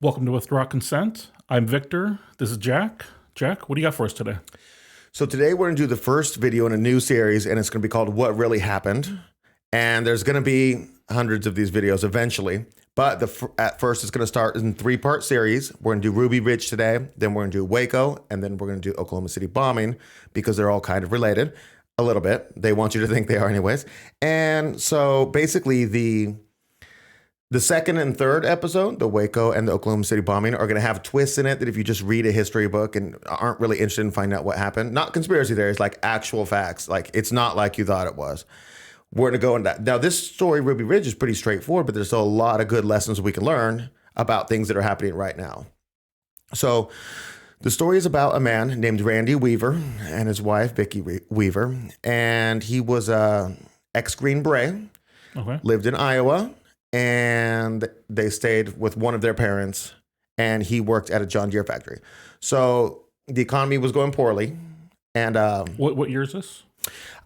Welcome to Withdraw Consent. I'm Victor. This is Jack. Jack, what do you got for us today? So today we're going to do the first video in a new series, and it's going to be called What Really Happened. And there's going to be hundreds of these videos eventually. But at first, it's going to start in three-part series. We're going to do Ruby Ridge today, then we're going to do Waco, and then we're going to do Oklahoma City bombing because they're all kind of related a little bit. They want you to think they are anyways. And so basically the second and third episode, the Waco and the Oklahoma City bombing, are going to have twists in it that if you just read a history book and aren't really interested in finding out what happened, not conspiracy theories, like actual facts, like it's not like you thought it was. We're going to go into that. Now, this story, Ruby Ridge, is pretty straightforward, but there's still a lot of good lessons we can learn about things that are happening right now. So the story is about a man named Randy Weaver and his wife, Vicki Weaver, and he was ex-Green Beret, lived in Iowa, and they stayed with one of their parents, and he worked at a John Deere factory. So the economy was going poorly. And what year is this?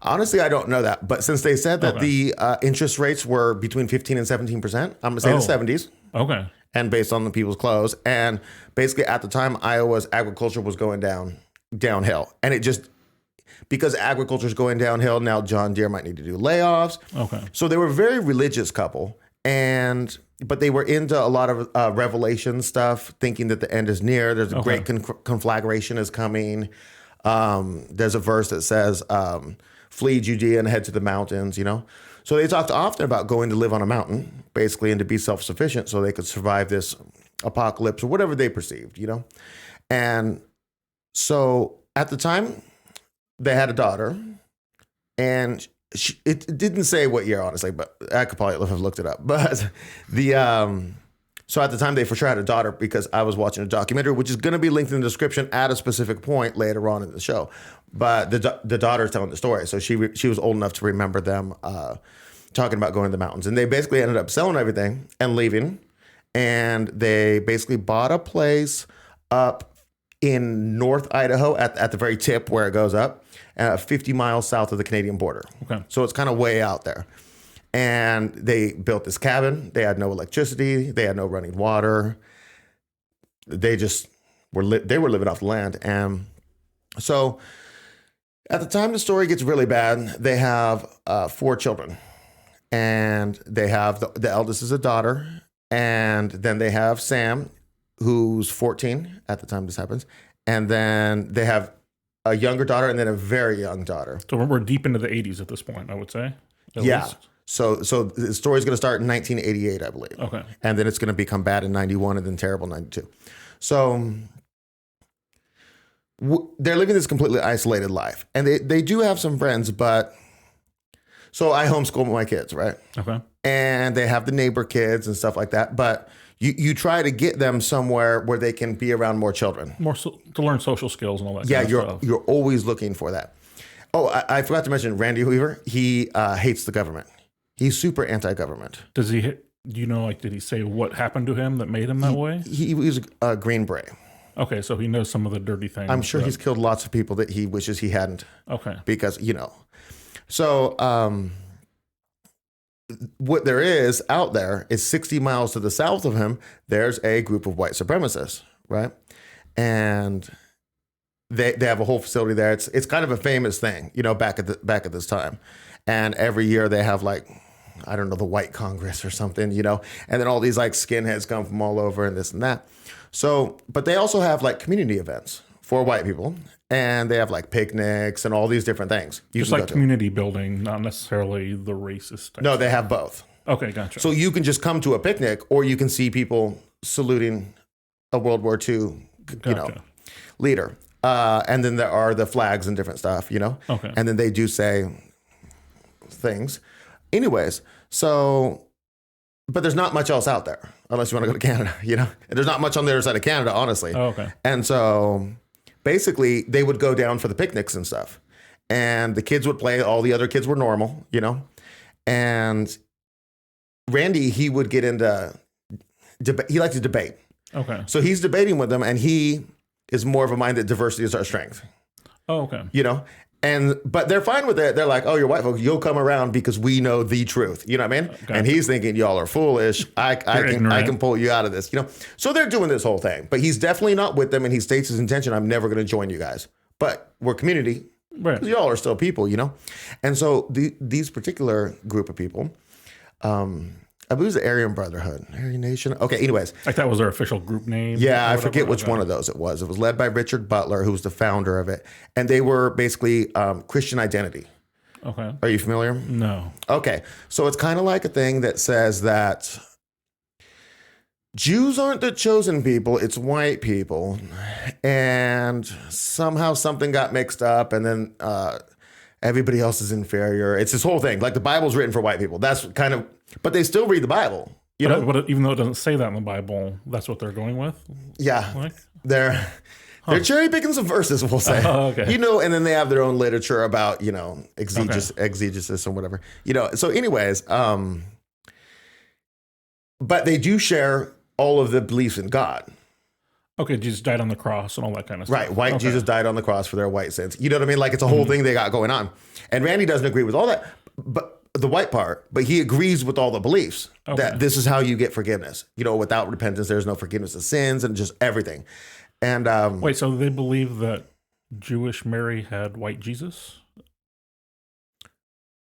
Honestly, I don't know that. But since they said that the interest rates were between 15 and 17%, I'm going to say the 70s. Okay. And based on the people's clothes. And basically at the time, Iowa's agriculture was going downhill. And it just, because agriculture is going downhill, now John Deere might need to do layoffs. Okay. So they were a very religious couple. But they were into a lot of Revelation stuff, thinking that the end is near. There's a great conflagration is coming. There's a verse that says, flee Judea and head to the mountains, you know? So they talked often about going to live on a mountain, basically, and to be self-sufficient so they could survive this apocalypse or whatever they perceived, you know? And so at the time, they had a daughter, and it didn't say what year, honestly, but I could probably have looked it up. But so at the time, they for sure had a daughter because I was watching a documentary, which is going to be linked in the description at a specific point later on in the show. But the daughter's telling the story. So she was old enough to remember them talking about going to the mountains. And they basically ended up selling everything and leaving. And they basically bought a place up in North Idaho at the very tip where it goes up, 50 miles south of the Canadian border. Okay. So it's kind of way out there. And they built this cabin. They had no electricity. They had no running water. They just were living off the land. And so at the time the story gets really bad, they have 4 children. And they have the eldest is a daughter. And then they have Sam, who's 14 at the time this happens. And then they have a younger daughter and then a very young daughter. So we're deep into the 80s at this point, I would say. At least. So the story's going to start in 1988, I believe. Okay. And then it's going to become bad in 91 and then terrible in 92. So they're living this completely isolated life. And they do have some friends, but so I homeschool my kids, right? Okay. And they have the neighbor kids and stuff like that. But you try to get them somewhere where they can be around more children. To learn social skills and all that kind of stuff. You're always looking for that. Oh, I forgot to mention Randy Weaver. He hates the government. He's super anti-government. Does he hit, do you know, like, did he say what happened to him that made him that way? He was a Green Beret. Okay, so he knows some of the dirty things. I'm sure he's killed lots of people that he wishes he hadn't. Okay. Because, you know. So what there is out there is 60 miles to the south of him, there's a group of white supremacists, right? And they have a whole facility there. It's kind of a famous thing, you know, back at this time. And every year they have, like, I don't know, the White Congress or something, you know, and then all these like skinheads come from all over and this and that. So, but they also have like community events for white people, and they have like picnics and all these different things. Just like community building, not necessarily the racist type. No, they have both. Okay, gotcha. So you can just come to a picnic, or you can see people saluting a World War II, you know, leader. And then there are the flags and different stuff, you know. Okay. And then they do say things. Anyways, so, but there's not much else out there unless you want to go to Canada, you know. And there's not much on the other side of Canada, honestly. Oh, okay. And so basically they would go down for the picnics and stuff, and the kids would play. All the other kids were normal, you know. And Randy, he would get into debate. He liked to debate. Okay. So he's debating with them, and he is more of a mind that diversity is our strength. Oh, okay. You know, But they're fine with it. They're like, oh, you're white folks, you'll come around because we know the truth. You know what I mean? Gotcha. And he's thinking y'all are foolish. I can pull you out of this. So they're doing this whole thing. But he's definitely not with them, and he states his intention. I'm never going to join you guys. But we're community. Right. Y'all are still people. And so these particular group of people, I believe it was the Aryan Brotherhood, Aryan Nation. Okay, anyways. Like that was their official group name? Yeah, I forget which one of those it was. It was led by Richard Butler, who was the founder of it. And they were basically Christian identity. Okay. Are you familiar? No. Okay, so it's kind of like a thing that says that Jews aren't the chosen people, it's white people. And somehow something got mixed up, and then everybody else is inferior. It's this whole thing. Like the Bible's written for white people. That's kind of, but they still read the Bible. But even though it doesn't say that in the Bible, that's what they're going with? Yeah. Like? They're cherry picking some verses, we'll say. Okay. And then they have their own literature about, exegesis and whatever. So anyways, but they do share all of the beliefs in God. Okay, Jesus died on the cross and all that kind of stuff. Right. White Jesus died on the cross for their white sins. You know what I mean? Like it's a whole thing they got going on. And Randy doesn't agree with all that, but the white part, but he agrees with all the beliefs that this is how you get forgiveness. Without repentance, there's no forgiveness of sins and just everything. And wait, so they believe that Jewish Mary had white Jesus?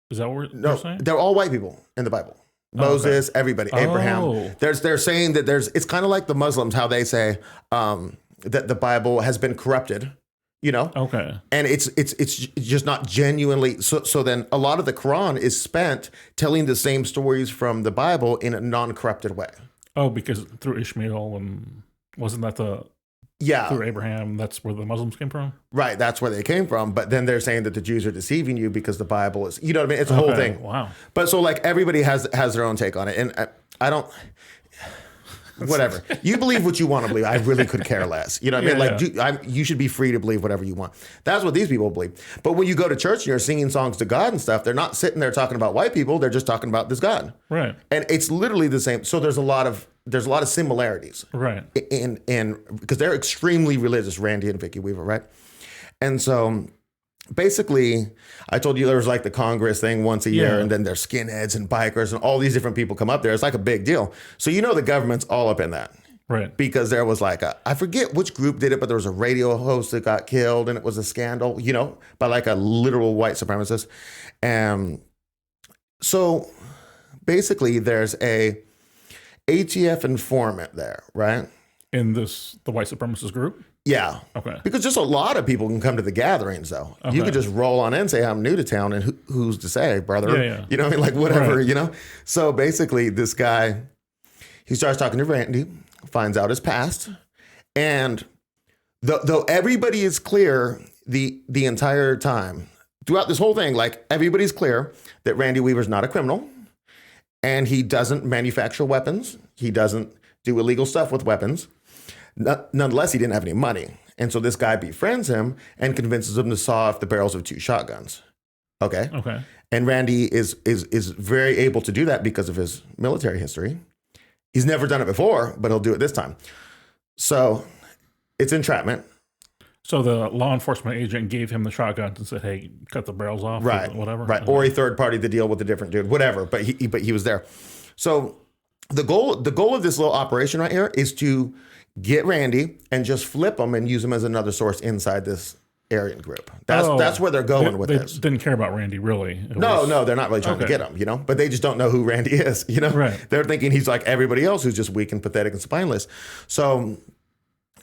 Is that what you're saying? They're all white people in the Bible. Moses, everybody, Abraham. They're saying that it's kind of like the Muslims, how they say that the Bible has been corrupted, Okay. And it's just not genuinely. So then a lot of the Quran is spent telling the same stories from the Bible in a non-corrupted way. Oh, because through Ishmael, and wasn't that through Abraham, that's where the Muslims came from? Right, that's where they came from. But then they're saying that the Jews are deceiving you because the Bible is, what I mean? It's a whole thing. Wow. But so like everybody has their own take on it. And I don't, whatever. You believe what you want to believe. I really could care less. You know what I mean? Like you should be free to believe whatever you want. That's what these people believe. But when you go to church and you're singing songs to God and stuff, they're not sitting there talking about white people. They're just talking about this God. Right. And it's literally the same. So there's a lot of similarities. Right. In because they're extremely religious, Randy and Vicky Weaver, right? And so basically, I told you there was like the Congress thing once a year, and then there's skinheads and bikers and all these different people come up there. It's like a big deal. So the government's all up in that. Right. Because there was like I forget which group did it, but there was a radio host that got killed, and it was a scandal, by like a literal white supremacist. And so basically there's a ATF informant there, right? In the white supremacist group? Yeah. Okay. Because just a lot of people can come to the gatherings, though. Okay. You could just roll on in and say, I'm new to town, and who's to say, brother? Yeah. You know what I mean? Like, whatever, So basically, this guy, he starts talking to Randy, finds out his past, and though everybody is clear the entire time, throughout this whole thing, like, everybody's clear that Randy Weaver's not a criminal, and he doesn't manufacture weapons. He doesn't do illegal stuff with weapons. Nonetheless, he didn't have any money. And so this guy befriends him and convinces him to saw off the barrels of 2 shotguns. Okay. And Randy is very able to do that because of his military history. He's never done it before, but he'll do it this time. So it's entrapment. So the law enforcement agent gave him the shotguns and said, "Hey, cut the barrels off," right? Or whatever, right? Or a third party to deal with a different dude, whatever. But he was there. So the goal of this little operation right here is to get Randy and just flip him and use him as another source inside this Aryan group. That's where they're going with this. They didn't care about Randy, really. No, they're not really trying to get him, but they just don't know who Randy is, Right. They're thinking he's like everybody else who's just weak and pathetic and spineless. So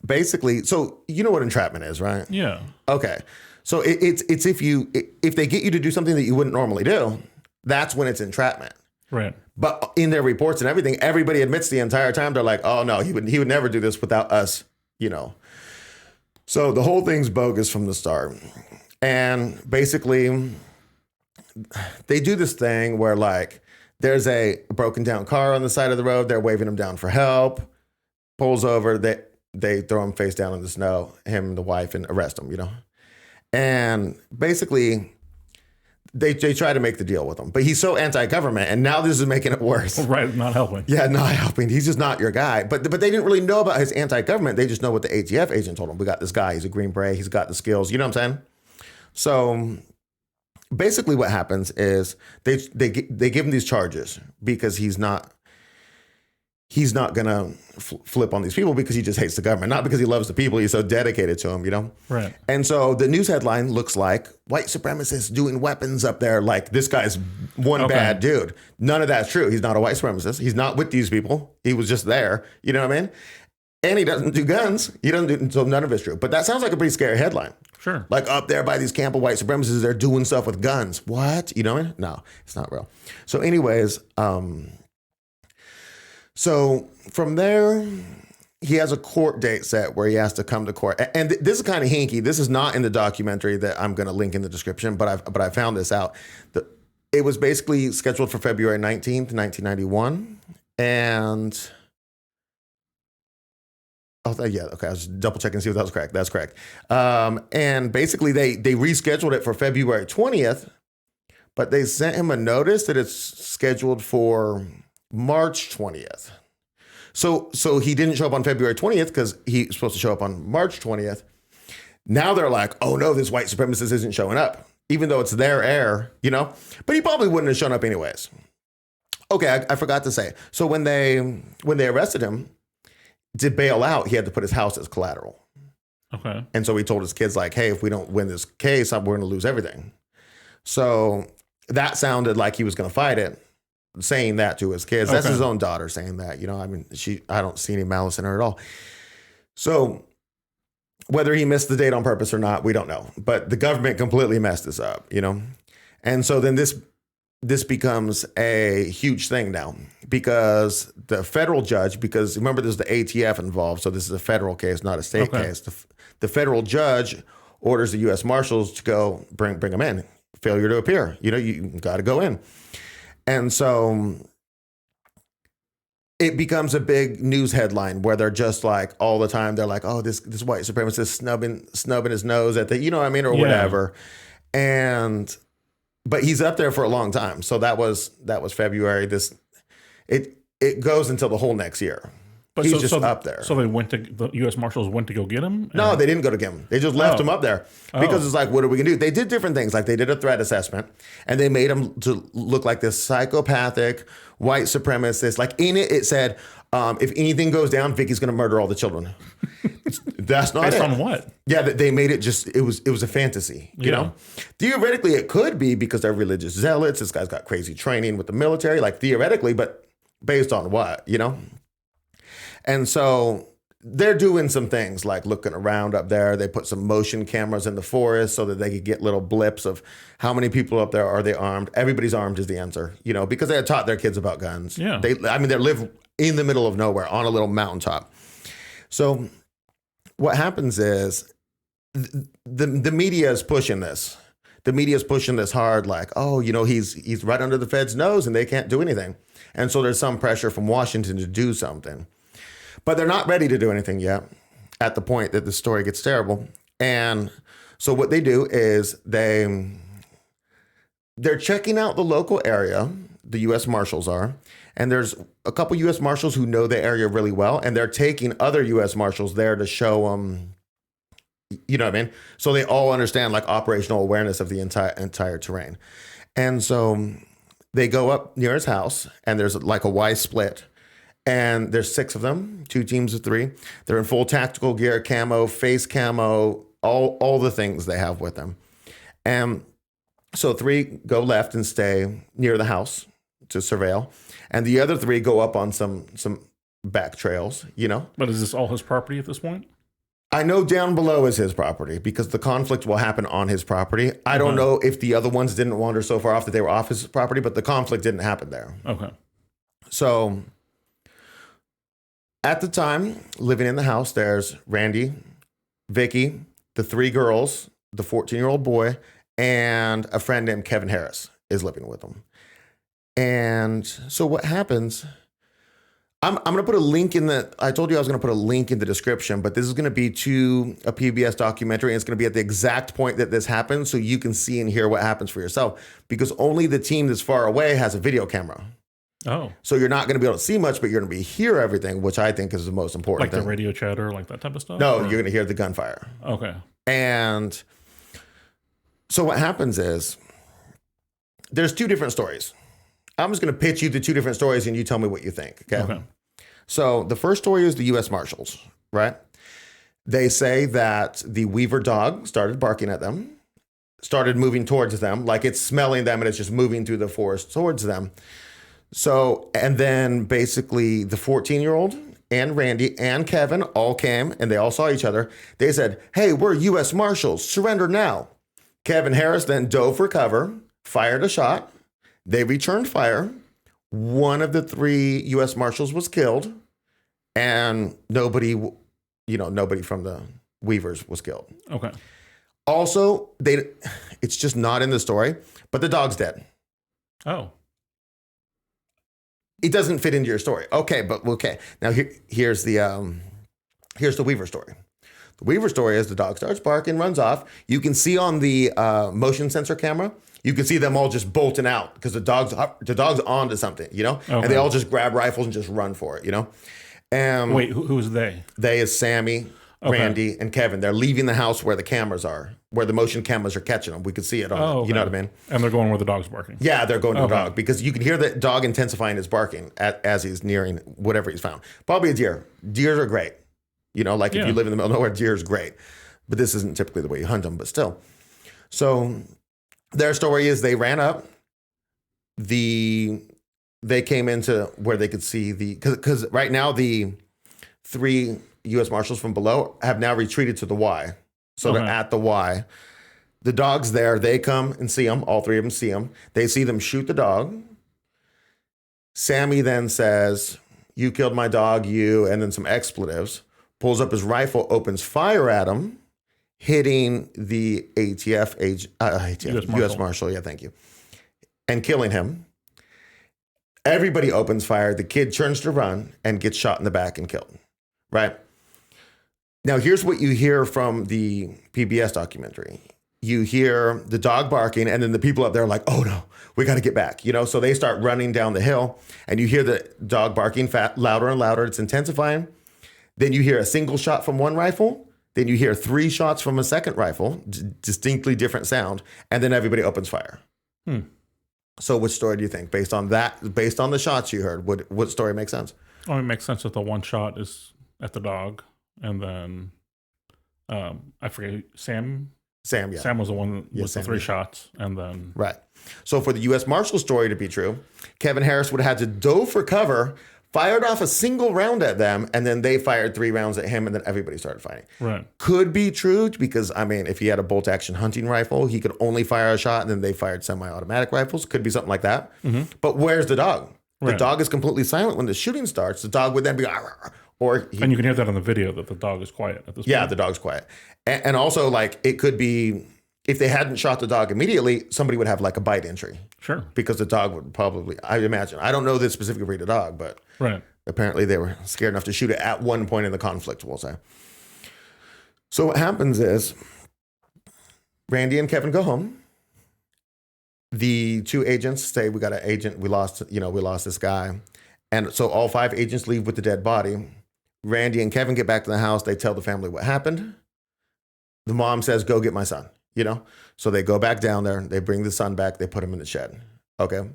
basically, you know what entrapment is, right? Yeah. Okay. So it's if they get you to do something that you wouldn't normally do, that's when it's entrapment. Right. But in their reports and everything, everybody admits the entire time, they're like, oh no, he would never do this without us, So the whole thing's bogus from the start. And basically they do this thing where like there's a broken down car on the side of the road, they're waving him down for help, pulls over, they throw him face down in the snow, him and the wife, and arrest him, And basically they try to make the deal with him, but he's so anti-government, and now this is making it worse. Right, not helping. Yeah, not helping. He's just not your guy. But they didn't really know about his anti-government. They just know what the ATF agent told him. We got this guy. He's a Green Beret. He's got the skills. You know what I'm saying? So basically what happens is they give him these charges because he's not gonna flip on these people because he just hates the government, not because he loves the people. He's so dedicated to them, you know? Right. And so the news headline looks like white supremacists doing weapons up there. Like this guy's one bad dude. None of that's true. He's not a white supremacist. He's not with these people. He was just there. You know what I mean? And he doesn't do guns. He doesn't do, so none of it's true. But that sounds like a pretty scary headline. Sure. Like up there by these camp of white supremacists, they're doing stuff with guns. What? You know what I mean? No, it's not real. So anyways, so from there, he has a court date set where he has to come to court. And this is kind of hinky. This is not in the documentary that I'm going to link in the description, but I found this out. It was basically scheduled for February 19th, 1991. And yeah, okay. I was double checking to see if that was correct. That's correct. And basically they rescheduled it for February 20th, but they sent him a notice that it's scheduled for March 20th. So he didn't show up on February 20th because he's supposed to show up on March 20th. Now they're like, oh no, this white supremacist isn't showing up, even though it's their heir, you know? But he probably wouldn't have shown up anyways. Okay, I forgot to say. So when they arrested him, to bail out, he had to put his house as collateral. Okay. And so he told his kids, like, hey, if we don't win this case, we're going to lose everything. So that sounded like he was going to fight it, saying that to his kids. That's his own daughter saying that. You know, I mean, I don't see any malice in her at all. So whether he missed the date on purpose or not, we don't know. But the government completely messed this up, you know? And so then this becomes a huge thing now because the federal judge, because remember there's the ATF involved, so this is a federal case, not a state case. The federal judge orders the U.S. Marshals to go bring them in. Failure to appear. You know, you got to go in. And so it becomes a big news headline where they're just like all the time, they're like, oh, this white supremacist snubbing his nose at the, you know what I mean, or whatever. But he's up there for a long time. So that was February. It goes until the whole next year. But he's just up there. So the U.S. Marshals went to go get him? No, they didn't go to get him. They just left him up there because it's like, what are we gonna do? They did different things. Like they did a threat assessment and they made him to look like this psychopathic white supremacist. Like in it said, if anything goes down, Vicky's gonna murder all the children. That's not Based it. on what? Yeah, they made it just, it was a fantasy, you know? Theoretically, it could be because they're religious zealots. This guy's got crazy training with the military, like theoretically, but based on what, you know? And so they're doing some things like looking around up there. They put some motion cameras in the forest so that they could get little blips of how many people up there are they armed. Everybody's armed is the answer, you know, because they had taught their kids about guns. Yeah. They live in the middle of nowhere on a little mountaintop. So what happens is the media is pushing this. The media is pushing this hard, like, oh, you know, he's right under the Fed's nose and they can't do anything. And so there's some pressure from Washington to do something. But they're not ready to do anything yet at the point that the story gets terrible. And so what they do is they're checking out the local area, the U.S. Marshals are, and there's a couple U.S. Marshals who know the area really well, and they're taking other U.S. Marshals there to show them, you know what I mean? So they all understand like operational awareness of the entire terrain. And so they go up near his house, and there's like a Y split. And there's 6 of them, 2 teams of 3. They're in full tactical gear, camo, face camo, all the things they have with them. And so 3 go left and stay near the house to surveil. And the other 3 go up on some back trails, you know. But is this all his property at this point? I know down below is his property because the conflict will happen on his property. I don't know if the other ones didn't wander so far off that they were off his property, but the conflict didn't happen there. Okay. So at the time, living in the house, there's Randy, Vicky, the 3 girls, the 14-year-old boy, and a friend named Kevin Harris is living with them. And so what happens, I'm going to put a link I told you I was going to put a link in the description, but this is going to be to a PBS documentary, and it's going to be at the exact point that this happens so you can see and hear what happens for yourself, because only the team that's far away has a video camera. Oh. So you're not going to be able to see much, but you're going to hear everything, which I think is the most important thing. Like the radio chatter, like that type of stuff? No, you're going to hear the gunfire. Okay. And so what happens is there's two different stories. I'm just going to pitch you the two different stories and you tell me what you think. Okay. So the first story is the U.S. Marshals, right? They say that the Weaver dog started barking at them, started moving towards them, like it's smelling them and it's just moving through the forest towards them. So, and then basically the 14-year-old and Randy and Kevin all came and they all saw each other. They said, hey, we're U.S. Marshals, surrender now. Kevin Harris then dove for cover, fired a shot. They returned fire. One of the 3 U.S. Marshals was killed and nobody from the Weavers was killed. Okay. Also, it's just not in the story, but the dog's dead. Oh. It doesn't fit into your story. Okay, but okay. Now here's the Weaver story. The Weaver story is the dog starts barking, runs off. You can see on the motion sensor camera, you can see them all just bolting out because the dog's onto something, Okay. And they all just grab rifles and just run for it, Wait, who is they? They is Sammy, Randy, and Kevin. They're leaving the house where the cameras are, where the motion cameras are catching them. We can see it on okay. You know what I mean? And they're going where the dog's barking. Yeah, they're going to the dog because you can hear the dog intensifying his barking as he's nearing whatever he's found. Probably a deer. Deers are great. If you live in the middle of nowhere, deer is great. But this isn't typically the way you hunt them, but still. So their story is they ran up. They came into where they could see because right now the 3 U.S. Marshals from below have now retreated to the Y. So they're at the Y. The dog's there. They come and see them. All 3 of them see them. They see them shoot the dog. Sammy then says, you killed my dog, and then some expletives. Pulls up his rifle, opens fire at him, hitting the U.S. Marshal. Yeah, thank you. And killing him. Everybody opens fire. The kid turns to run and gets shot in the back and killed. Right? Now, here's what you hear from the PBS documentary. You hear the dog barking, and then the people up there are like, oh, no, we got to get back. So they start running down the hill, and you hear the dog barking louder and louder. It's intensifying. Then you hear a single shot from one rifle. Then you hear 3 shots from a second rifle, distinctly different sound, and then everybody opens fire. So which story do you think? Based on the shots you heard, what story makes sense? Oh, it makes sense that the one shot is at the dog, and then I forget, Sam, yeah. Sam was the one with the 3 shots, and then... Right. So for the U.S. Marshal story to be true, Kevin Harris would have had to dove for cover, fired off a single round at them, and then they fired 3 rounds at him, and then everybody started fighting. Right. Could be true because, if he had a bolt-action hunting rifle, he could only fire a shot, and then they fired semi-automatic rifles. Could be something like that. Mm-hmm. But where's the dog? Right. The dog is completely silent when the shooting starts. The dog would then be... And you can hear that on the video that the dog is quiet at this point. Yeah, the dog's quiet. And also, it could be... If they hadn't shot the dog immediately, somebody would have a bite injury. Sure. Because the dog would probably, I imagine. I don't know the specific breed of dog, but apparently they were scared enough to shoot it at one point in the conflict, we'll say. So what happens is Randy and Kevin go home. The 2 agents say, we got an agent, we lost this guy. And so all 5 agents leave with the dead body. Randy and Kevin get back to the house. They tell the family what happened. The mom says, go get my son. So they go back down there. They bring the son back. They put him in the shed. Okay.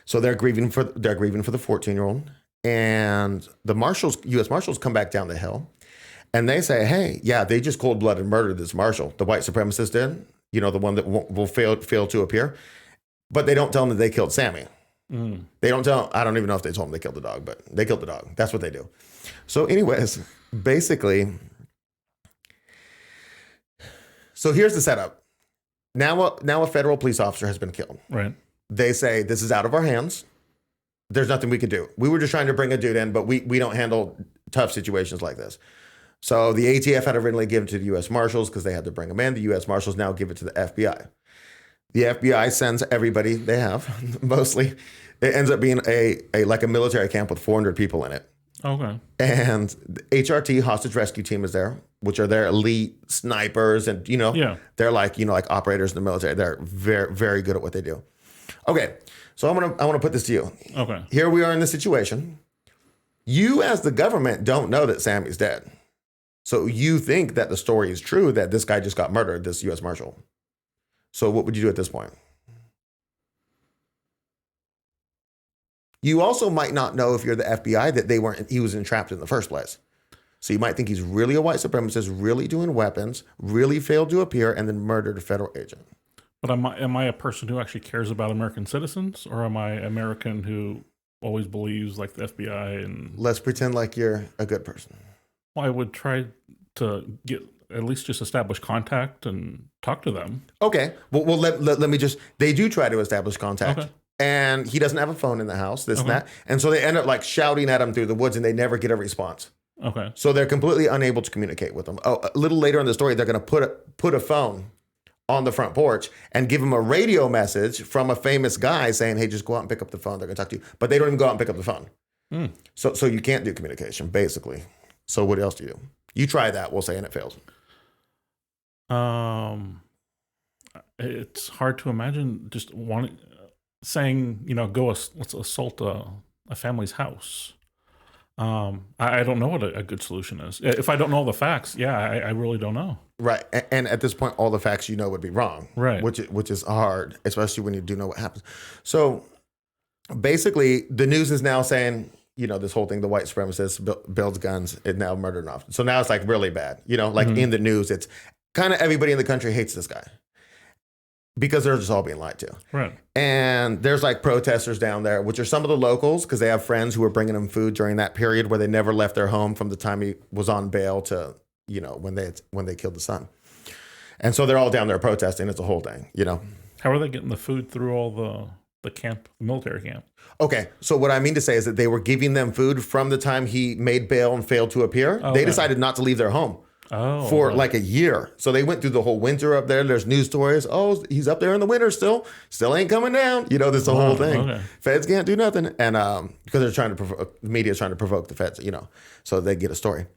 So they're grieving for the 14-year-old, and the U.S. Marshals come back down the hill, and they say, "Hey, yeah, they just cold-blooded murdered this marshal. The white supremacist did. The one that will fail to appear." But they don't tell them that they killed Sammy. They don't tell. I don't even know if they told them they killed the dog, but they killed the dog. That's what they do. So, anyways, basically. So here's the setup. Now a federal police officer has been killed. Right. They say, this is out of our hands. There's nothing we can do. We were just trying to bring a dude in, but we don't handle tough situations like this. So the ATF had originally given it to the U.S. Marshals because they had to bring him in. The U.S. Marshals now give it to the FBI. The FBI sends everybody they have, mostly. It ends up being a military camp with 400 people in it. Okay. And the HRT, Hostage Rescue Team, is there, which are their elite snipers. And, they're like operators in the military. They're very, very good at what they do. Okay. So I want to put this to you. Okay. Here we are in this situation. You, as the government, don't know that Sammy's dead. So you think that the story is true, that this guy just got murdered, this U.S. Marshal. So what would you do at this point? You also might not know if you're the FBI that he was entrapped in the first place. So you might think he's really a white supremacist, really doing weapons, really failed to appear, and then murdered a federal agent. But am I a person who actually cares about American citizens, or am I American who always believes like the FBI? And let's pretend like you're a good person. Well, I would try to get at least just establish contact and talk to them. Okay. Well let me just. They do try to establish contact. Okay. And he doesn't have a phone in the house, this and that. And so they end up like shouting at him through the woods, and they never get a response. Okay. So they're completely unable to communicate with him. Oh, a little later in the story, they're going to put a phone on the front porch and give him a radio message from a famous guy saying, hey, just go out and pick up the phone. They're going to talk to you. But they don't even go out and pick up the phone. So you can't do communication, basically. So what else do you do? You try that, we'll say, and it fails. It's hard to imagine just saying, let's assault a family's house. I don't know what a good solution is. If I don't know the facts, I really don't know. Right. And at this point, all the facts would be wrong. Right. Which is hard, especially when you do know what happens. So basically, the news is now saying, this whole thing, the white supremacist builds guns, it now murdered an officer. So now it's like really bad. In the news, it's kind of everybody in the country hates this guy because they're just all being lied to. Right. And there's like protesters down there, which are some of the locals because they have friends who were bringing them food during that period where they never left their home from the time he was on bail to, when they killed the son. And so they're all down there protesting. It's a whole thing, How are they getting the food through all the camp, the military camp? Okay, so what I mean to say is that they were giving them food from the time he made bail and failed to appear. Okay. They decided not to leave their home for like a year. So they went through the whole winter up there. There's news stories. Oh, he's up there in the winter still ain't coming down. This the whole thing. Okay. Feds can't do nothing. And because they're trying to the media is trying to provoke the feds, so they get a story.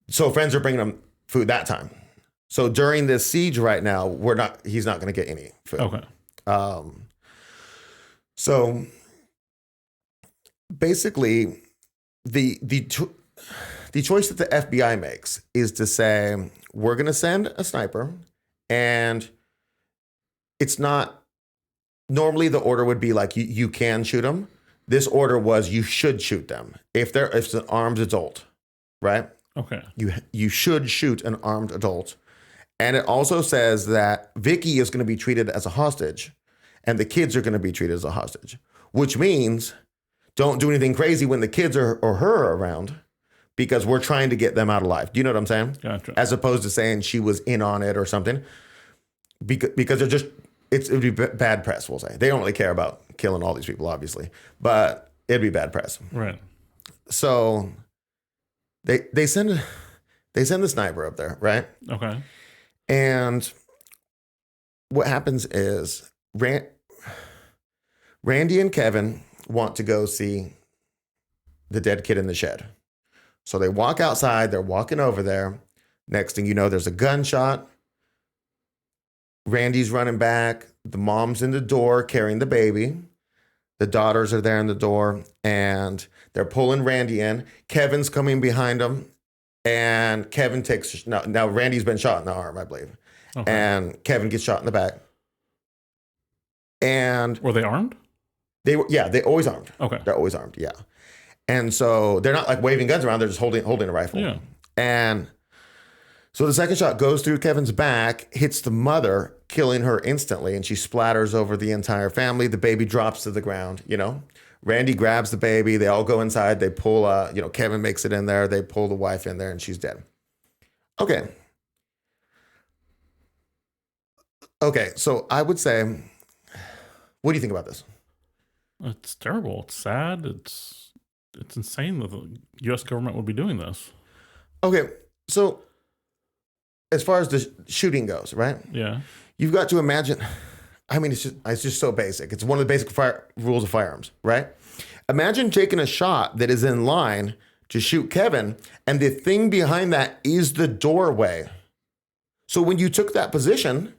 So friends are bringing them food that time. So during this siege right now, he's not going to get any food. Okay. So basically, the choice that the FBI makes is to say, we're going to send a sniper, and it's not, normally the order would be like, you can shoot them. This order was, you should shoot them. If it's an armed adult, right? Okay. You should shoot an armed adult. And it also says that Vicky is going to be treated as a hostage, and the kids are going to be treated as a hostage, which means don't do anything crazy when the kids or her are around, because we're trying to get them out alive. Do you know what I'm saying? Gotcha. As opposed to saying she was in on it or something, because it would be bad press, we'll say. They don't really care about killing all these people, obviously, but it'd be bad press. Right. So they send the sniper up there, right? Okay. And what happens is Randy and Kevin want to go see the dead kid in the shed. So they walk outside, they're walking over there. Next thing you know, there's a gunshot. Randy's running back. The mom's in the door carrying the baby. The daughters are there in the door, and they're pulling Randy in. Kevin's coming behind them, and Kevin takes... Now Randy's been shot in the arm, I believe. Okay. And Kevin gets shot in the back. And... Were they armed? They always armed. Okay. They're always armed, yeah. And so they're not like waving guns around, they're just holding a rifle. Yeah. And so the second shot goes through Kevin's back, hits the mother, killing her instantly, and she splatters over the entire family. The baby drops to the ground, Randy grabs the baby, they all go inside, they pull, Kevin makes it in there, they pull the wife in there, and she's dead. Okay, so I would say, what do you think about this? It's terrible. It's sad. It's insane that the U.S. government would be doing this. Okay, so as far as the shooting goes, right? Yeah. You've got to imagine, I mean, it's just so basic. It's one of the basic rules of firearms, right? Imagine taking a shot that is in line to shoot Kevin, and the thing behind that is the doorway. So when you took that position,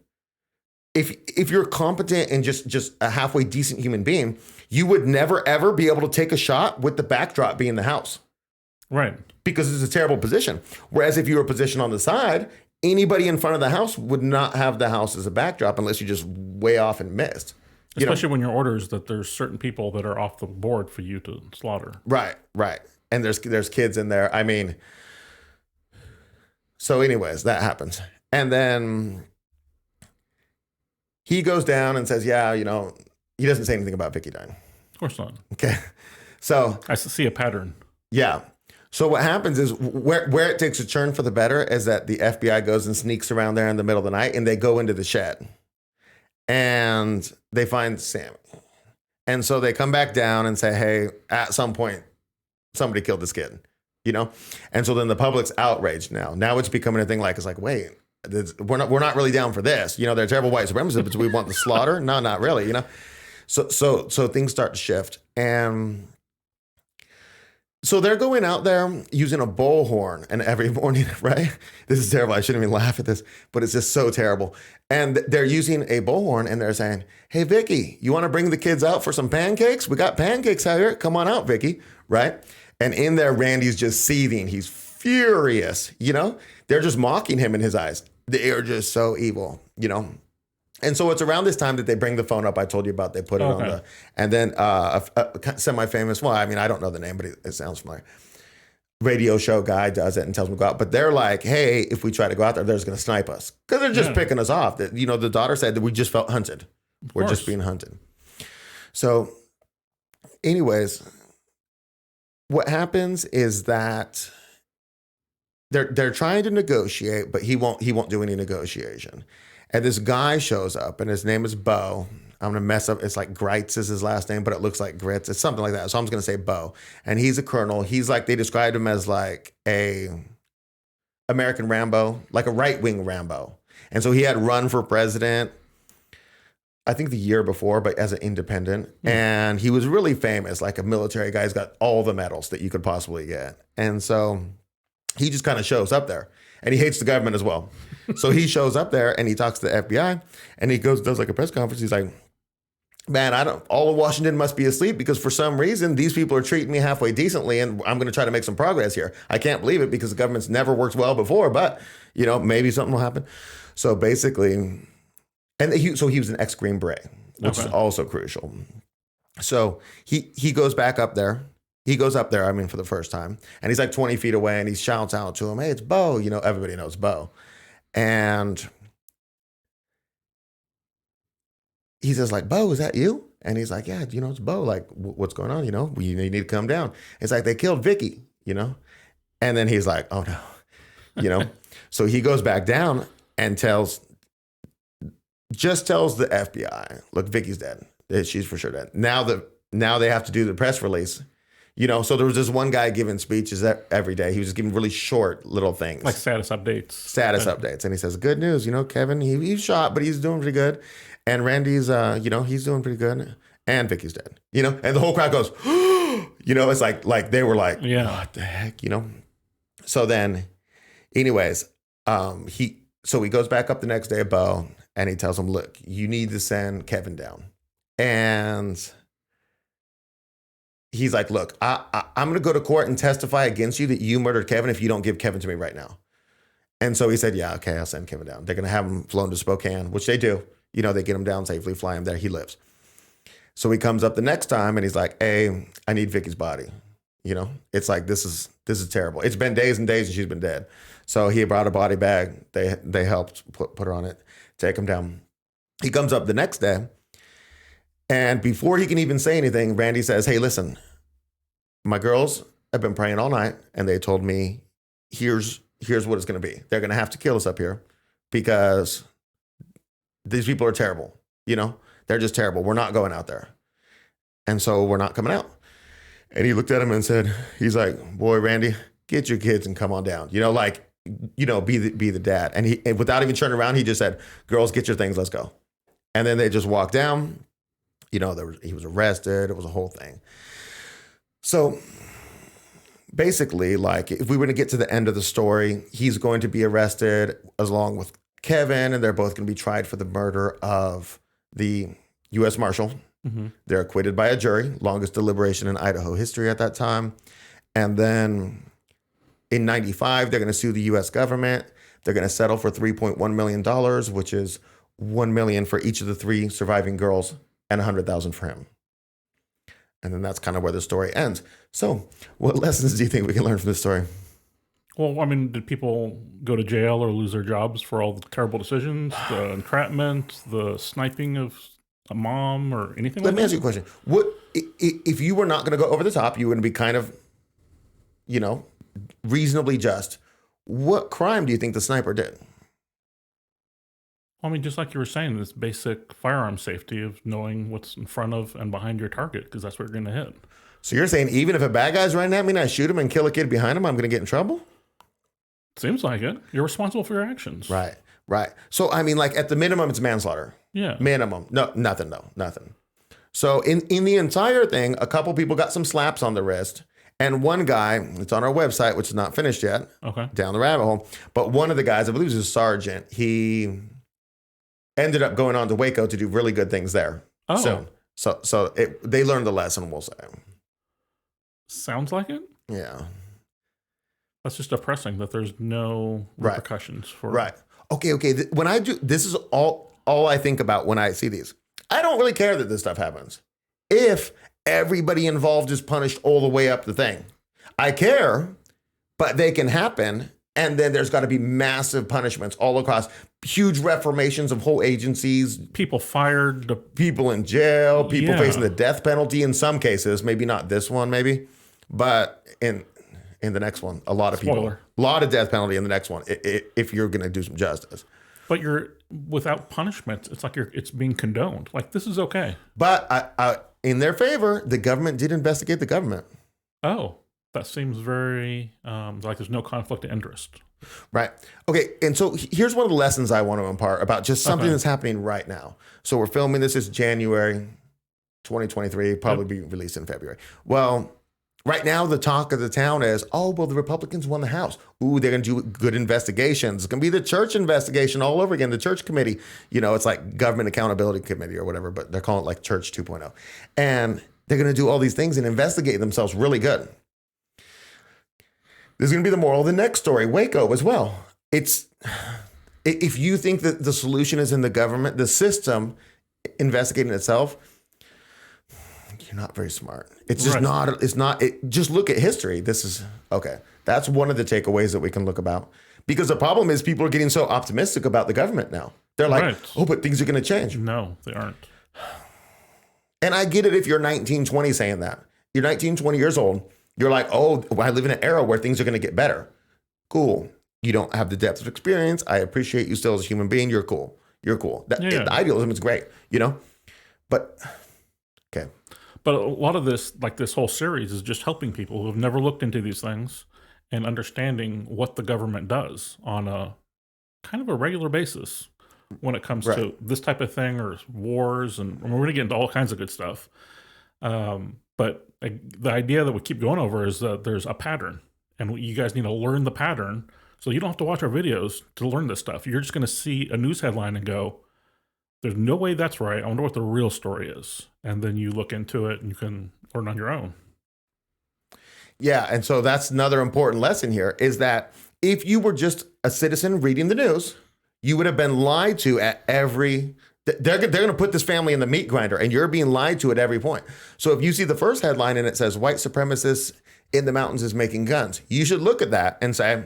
if you're competent and just a halfway decent human being, you would never, ever be able to take a shot with the backdrop being the house. Right. Because it's a terrible position. Whereas if you were positioned on the side, anybody in front of the house would not have the house as a backdrop unless you just way off and missed. Especially when your orders that there's certain people that are off the board for you to slaughter. Right. And there's kids in there. I mean, so anyways, that happens. And then he goes down and says, yeah, he doesn't say anything about Vicky dying. Of course not. Okay. So I see a pattern. Yeah. So what happens is where it takes a turn for the better is that the FBI goes and sneaks around there in the middle of the night, and they go into the shed and they find Sammy. And so they come back down and say, hey, at some point, somebody killed this kid, And so then the public's outraged now. Now it's becoming a thing it's like, wait, we're not really down for this. They're terrible white supremacists, but we want the slaughter? No, not really, So things start to shift. And so they're going out there using a bullhorn and every morning, right? This is terrible. I shouldn't even laugh at this, but it's just so terrible. And they're using a bullhorn and they're saying, hey, Vicky, you want to bring the kids out for some pancakes? We got pancakes out here. Come on out, Vicky, right? And in there, Randy's just seething. He's furious, They're just mocking him in his eyes. They are just so evil, And so it's around this time that they bring the phone up I told you about. They put it on and then a semi-famous, I don't know the name, but it sounds familiar. Radio show guy does it and tells them to go out. But they're like, hey, if we try to go out there, they're just going to snipe us. Because they're just picking us off. That the daughter said that we just felt hunted. We're just being hunted. So anyways, what happens is that they're trying to negotiate, but he won't do any negotiation. And this guy shows up, and his name is Bo. I'm going to mess up. It's like Greitz is his last name, but it looks like Grits. It's something like that. So I'm just going to say Bo. And he's a colonel. He's they described him as a American Rambo, like a right-wing Rambo. And so he had run for president, I think the year before, but as an independent. And he was really famous, like a military guy. He's got all the medals that you could possibly get. And so he just kind of shows up there. And he hates the government as well. So he shows up there and he talks to the FBI and he does a press conference. He's like, man, all of Washington must be asleep because for some reason, these people are treating me halfway decently and I'm going to try to make some progress here. I can't believe it because the government's never worked well before, but maybe something will happen. So basically, he was an ex-Green Beret, which is also crucial. So he goes back up there. He goes up there, for the first time, and he's 20 feet away, and he shouts out to him, hey, it's Bo. Everybody knows Bo. And he says, Bo, is that you? And he's like, yeah, it's Bo. What's going on? You need to come down. It's they killed Vicky, And then he's like, oh, no. So he goes back down and tells the FBI, look, Vicky's dead. She's for sure dead. Now they have to do the press release. So there was this one guy giving speeches every day. He was just giving really short little things. Like status updates. Updates. And he says, good news, Kevin, he's shot, but he's doing pretty good. And Randy's, he's doing pretty good. And Vicky's dead, and the whole crowd goes, it's like they were like, what the heck, So then, anyways, he goes back up the next day, Bo, and he tells him, look, you need to send Kevin down. And he's like, look, I'm going to go to court and testify against you that you murdered Kevin if you don't give Kevin to me right now. And so he said, yeah, okay, I'll send Kevin down. They're going to have him flown to Spokane, which they do. They get him down safely, fly him there. He lives. So he comes up the next time and he's like, hey, I need Vicky's body. It's like, this is terrible. It's been days and days and she's been dead. So he brought a body bag. They helped put her on it, take him down. He comes up the next day. And before he can even say anything, Randy says, hey, listen, my girls have been praying all night and they told me, here's what it's going to be. They're going to have to kill us up here because these people are terrible. They're just terrible. We're not going out there. And so we're not coming out. And he looked at him and said, he's like, boy, Randy, get your kids and come on down. Be the dad. And without even turning around, he just said, girls, get your things. Let's go. And then they just walked down. He was arrested. It was a whole thing. So basically, if we were to get to the end of the story, he's going to be arrested along with Kevin, and they're both going to be tried for the murder of the U.S. Marshal. Mm-hmm. They're acquitted by a jury, longest deliberation in Idaho history at that time. And then in 95, they're going to sue the U.S. government. They're going to settle for $3.1 million, which is $1 million for each of the 3 surviving girls and 100,000 for him. And then that's kind of where the story ends. So what lessons do you think we can learn from this story? Well, I mean, did people go to jail or lose their jobs for all the terrible decisions, the entrapment, the sniping of a mom, or anything Let like me that? ask you a question. What if you were not going to go over the top, you were going to be kind of, reasonably just. What crime do you think the sniper did? I mean, just like you were saying, this basic firearm safety of knowing what's in front of and behind your target, because that's what you're going to hit. So you're saying even if a bad guy's running at me and I shoot him and kill a kid behind him, I'm going to get in trouble? Seems like it. You're responsible for your actions. Right. So, I mean, like at the minimum, it's manslaughter. Yeah. Minimum. No, nothing. So in the entire thing, a couple people got some slaps on the wrist. And one guy, it's on our website, which is not finished yet, Okay. down the rabbit hole. But one of the guys, I believe he was a sergeant, he ended up going on to Waco to do really good things there. Oh. So they learned the lesson, we'll say. Sounds like it. Yeah. That's just depressing that there's no repercussions for. Right. Okay. When I do, this is all I think about when I see these. I don't really care that this stuff happens. If everybody involved is punished all the way up the thing. I care, but they can happen. And then there's got to be massive punishments all across, huge reformations of whole agencies. People fired. People in jail, people Yeah. facing the death penalty in some cases, maybe not this one, maybe. But in the next one, a lot of people. Spoiler. A lot of death penalty in the next one, if you're going to do some justice. But you're without punishment. It's like it's being condoned. Like, this is okay. But in their favor, the government did investigate the government. Oh, that seems very like there's no conflict of interest. Right. Okay. And so here's one of the lessons I want to impart about just something that's happening right now. So we're filming this is January 2023, probably be released in February. Well, right now the talk of the town is, the Republicans won the House. Ooh, they're going to do good investigations. It's going to be the church investigation all over again, the church committee. It's like government accountability committee or whatever, but they're calling it like church 2.0. And they're going to do all these things and investigate themselves really good. This is going to be the moral of the next story, Waco as well. If you think that the solution is in the government, the system investigating itself, you're not very smart. It's just not, just look at history. This is, okay. That's one of the takeaways that we can look about. Because the problem is people are getting so optimistic about the government now. They're like, but things are going to change. No, they aren't. And I get it if you're 19, 20 saying that. You're 19, 20 years old. You're like, I live in an era where things are going to get better. Cool. You don't have the depth of experience. I appreciate you still as a human being. You're cool. The idealism is great, But, okay. But a lot of this, like this whole series, is just helping people who have never looked into these things and understanding what the government does on a kind of a regular basis when it comes to this type of thing or wars. And we're going to get into all kinds of good stuff. But the idea that we keep going over is that there's a pattern, and you guys need to learn the pattern. So you don't have to watch our videos to learn this stuff. You're just going to see a news headline and go, there's no way that's right. I wonder what the real story is. And then you look into it and you can learn on your own. Yeah. And so that's another important lesson here is that if you were just a citizen reading the news, you would have been lied to at every. They're going to put this family in the meat grinder, and you're being lied to at every point. So if you see the first headline and it says white supremacists in the mountains is making guns, you should look at that and say,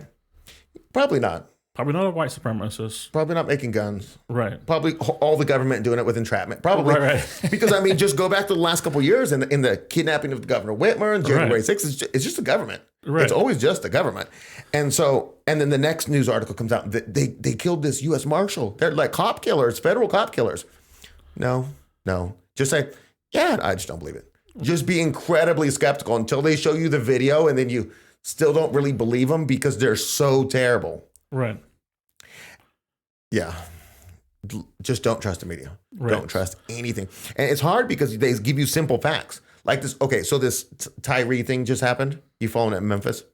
probably not. Probably not a white supremacist. Probably not making guns. Right. Probably all the government doing it with entrapment. Probably. Right. Because, I mean, just go back to the last couple of years in the kidnapping of Governor Whitmer and January 6th. It's just the government. Right. It's always just the government. And then the next news article comes out. They killed this U.S. Marshal. They're like cop killers, federal cop killers. No. Just say, I just don't believe it. Just be incredibly skeptical until they show you the video, and then you still don't really believe them because they're so terrible. Right. Yeah. Just don't trust the media. Right. Don't trust anything. And it's hard because they give you simple facts. Like this, okay, so this Tyree thing just happened. You following it in Memphis?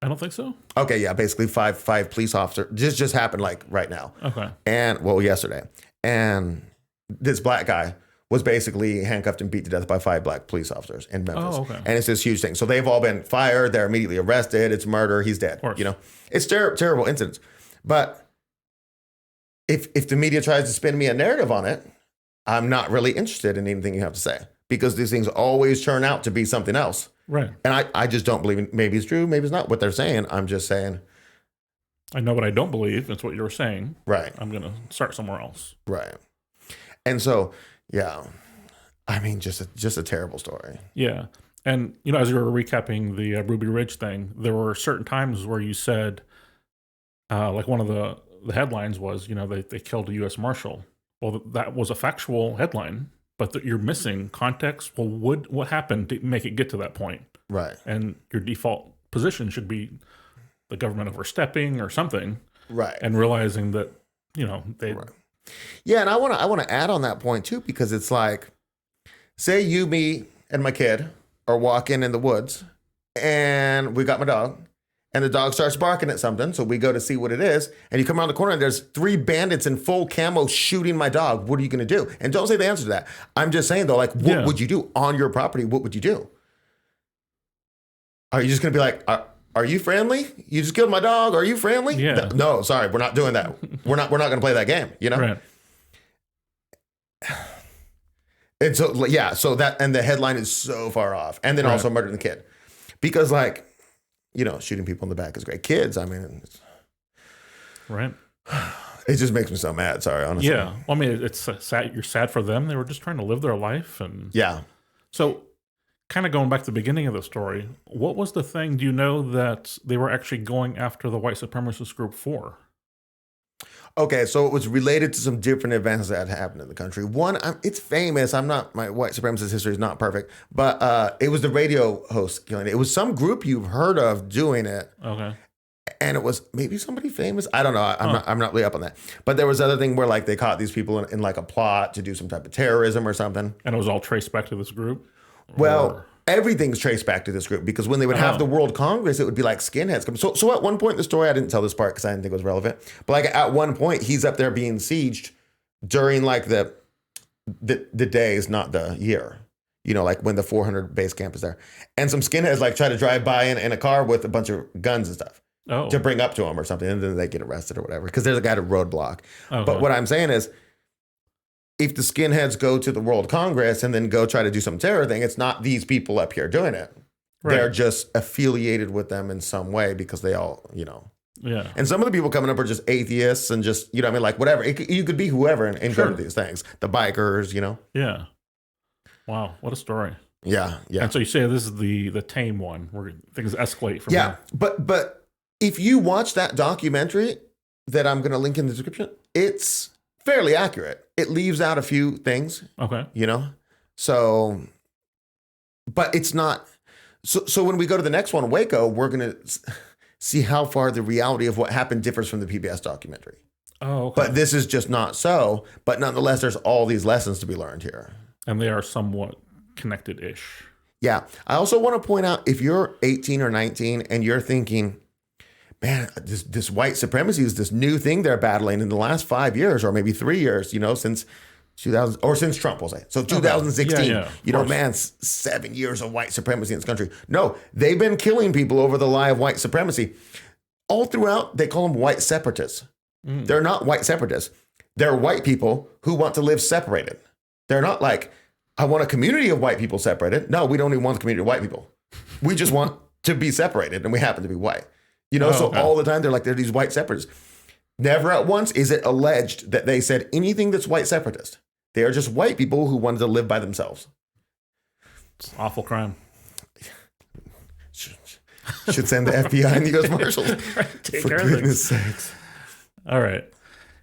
I don't think so. Okay, yeah, basically five police officers. This just happened like right now. Okay. And, yesterday. And this black guy was basically handcuffed and beat to death by 5 black police officers in Memphis. Oh, okay. And it's this huge thing. So they've all been fired. They're immediately arrested. It's murder. He's dead. It's terrible incidents. But if the media tries to spin me a narrative on it, I'm not really interested in anything you have to say, because these things always turn out to be something else. Right. And I just don't believe it. Maybe it's true, maybe it's not what they're saying. I'm just saying. I know what I don't believe. It's what you were saying. Right. I'm going to start somewhere else. Right. And so, yeah, I mean, just a terrible story. Yeah. And, you know, as you were recapping the Ruby Ridge thing, there were certain times where you said, like one of the headlines was, you know, they killed a U.S. Marshal. Well, that was a factual headline, but you're missing context. Well, what happened to make it get to that point? Right. And your default position should be the government overstepping or something. Right. And realizing that, you know, they... Right. Yeah, and I want to add on that point too, because it's like, say you, me, and my kid are walking in the woods, and we got my dog, and the dog starts barking at something, so we go to see what it is, and you come around the corner, and there's 3 bandits in full camo shooting my dog. What are you going to do? And don't say the answer to that. I'm just saying, though, like, what would you do on your property? What would you do? Are you just going to be like, are you friendly? You just killed my dog. Are you friendly? Yeah. No, sorry, we're not doing that. We're not going to play that game, you know? Right. And so, yeah, so that, and the headline is so far off. And then also murdering the kid. Because, like, you know, shooting people in the back is great. Kids, I mean, Right. It just makes me so mad. Sorry, honestly. Yeah. Well, I mean, it's sad. You're sad for them. They were just trying to live their life. And Yeah. so kind of going back to the beginning of the story, what was the thing, do you know, that they were actually going after the white supremacist group for? Okay, so it was related to some different events that had happened in the country. One, it's famous. My white supremacist history is not perfect, but it was the radio host killing it. It was some group you've heard of doing it. Okay. And it was maybe somebody famous. I don't know. I'm not really up on that. But there was other thing where, like, they caught these people in like a plot to do some type of terrorism or something. And it was all traced back to this group? Well, everything's traced back to this group, because when they would have the World Congress, it would be like skinheads come. So at one point in the story, I didn't tell this part because I didn't think it was relevant, but like at one point, he's up there being sieged during like the days, not the year. You know, like when the 400 base camp is there, and some skinheads like try to drive by in a car with a bunch of guns and stuff to bring up to him or something, and then they get arrested or whatever because there's a guy at a roadblock. Okay. But what I'm saying is, if the skinheads go to the World Congress and then go try to do some terror thing, it's not these people up here doing it. Right. They're just affiliated with them in some way because they all, you know. Yeah. And some of the people coming up are just atheists and just, you know what I mean? Like whatever. You could be whoever and go to these things. The bikers, you know. Yeah. Wow. What a story. Yeah. Yeah. And so you say this is the tame one where things escalate from there. But if you watch that documentary that I'm going to link in the description, it's fairly accurate. It leaves out a few things. Okay. You know? So, but it's not. So when we go to the next one, Waco, we're going to see how far the reality of what happened differs from the PBS documentary. Oh, okay. But this is just not so. But nonetheless, there's all these lessons to be learned here. And they are somewhat connected-ish. Yeah. I also want to point out, if you're 18 or 19 and you're thinking, man, this white supremacy is this new thing they're battling in the last 5 years or maybe 3 years, you know, since 2000 or since Trump, we'll say. So 2016, you know, man, 7 years of white supremacy in this country. No, they've been killing people over the lie of white supremacy. All throughout, they call them white separatists. They're not white separatists. They're white people who want to live separated. They're not like, I want a community of white people separated. No, we don't even want the community of white people. We just want to be separated, and we happen to be white. You know, all the time they're like, they're these white separatists. Never at once is it alleged that they said anything that's white separatist. They are just white people who wanted to live by themselves. It's an awful crime. Should send the FBI and the U.S. Marshals. For goodness sakes. All right.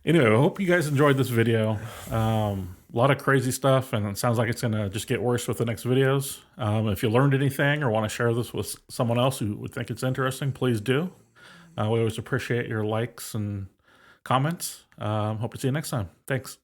Anyway, I hope you guys enjoyed this video. A lot of crazy stuff, and it sounds like it's going to just get worse with the next videos. If you learned anything or want to share this with someone else who would think it's interesting, please do. We always appreciate your likes and comments. Hope to see you next time. Thanks.